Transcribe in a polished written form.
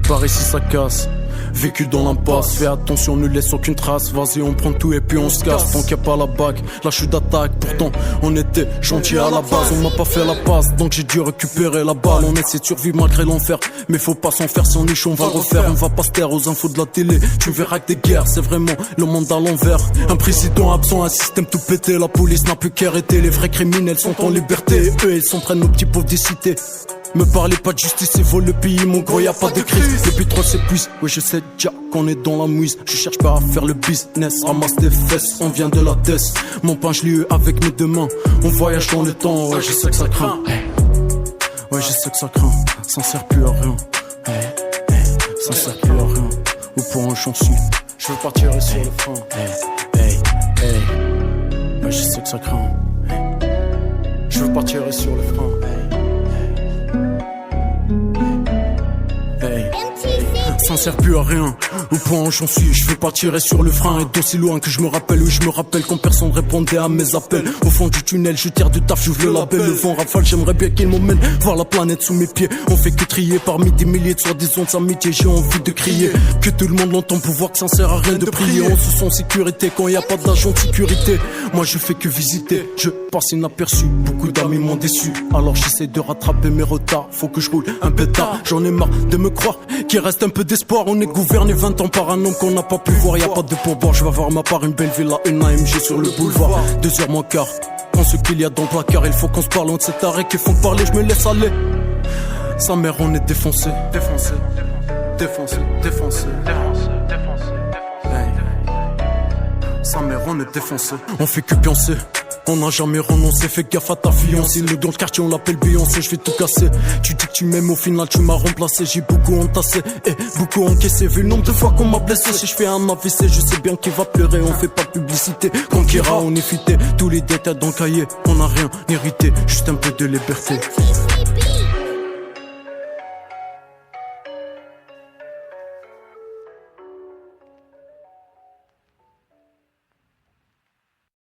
Par ici ça casse. Vécu dans l'impasse, fais attention, ne laisse aucune trace. Vas-y, on prend tout et puis on se casse. Tant qu'il n'y a pas la bague, là je suis d'attaque. Pourtant, on était gentil à la base. On m'a pas fait la passe, donc j'ai dû récupérer la balle. On essaie de survivre malgré l'enfer, mais faut pas s'en faire. Si on niche, on va refaire. On va pas se taire aux infos de la télé. Tu verras que des guerres, c'est vraiment le monde à l'envers. Un président absent, un système tout pété. La police n'a plus qu'arrêter. Les vrais criminels sont en liberté. Et eux, ils s'en prennent aux petits pauvres des cités. Me parlez pas de justice et vole le pays, mon gros y'a pas de crise. Depuis 3 s'épuise, ouais je sais déjà qu'on est dans la mouise. Je cherche pas à faire le business, ramasse tes fesses, on vient de la tête. Mon pain je l'ai eu avec mes deux mains, on voyage dans le temps, ouais je sais que ça craint. Ouais je sais que ça craint, ça sert plus à rien. Ça sert plus à rien, au point où j'en suis. Je veux partir sur le frein. Ouais je sais que ça craint. Je veux partir sur le frein. Ça ne sert plus à rien, au point où j'en suis, je vais pas tirer sur le frein. Et d'aussi loin que je me rappelle, oui je me rappelle quand personne répondait à mes appels. Au fond du tunnel, je tire du taf, j'ouvre le label. Le vent rafale, j'aimerais bien qu'il m'emmène voir la planète sous mes pieds. On fait que trier parmi des milliers de soi-disant amitiés. J'ai envie de crier, que tout le monde l'entend pour voir que ça ne sert à rien de prier. On se sent en sécurité quand y a pas d'agent de sécurité. Moi je fais que visiter, je passe inaperçu. Beaucoup d'amis m'ont déçu, alors j'essaie de rattraper mes retards. Faut que je roule un pétard, j'en ai marre de me croire qu'il reste un peu d'espoir. On est gouverné 20 ans par un homme qu'on n'a pas pu voir. Y'a pas de pourboire, je vais avoir ma part, une belle villa, une AMG sur le boulevard. 2h moins quart, prends ce qu'il y a dans le placard. Il faut qu'on se parle, on de cet arrêt qui font parler, je me laisse aller. Sa mère on est défoncé. Défoncé, défoncé, défoncé. Sa mère on est défoncé. On fait que pioncer, on n'a jamais renoncé. Fais gaffe à ta fiancée, nous dans le quartier on l'appelle Beyoncé. Je vais tout casser, tu dis que tu m'aimes, au final tu m'as remplacé. J'ai beaucoup entassé et beaucoup encaissé. Vu le nombre de fois qu'on m'a blessé, si je fais un AVC je sais bien qu'il va pleurer. On fait pas de publicité, comme Kira on est fité. Tous les détails dans le cahier, on n'a rien hérité, juste un peu de liberté.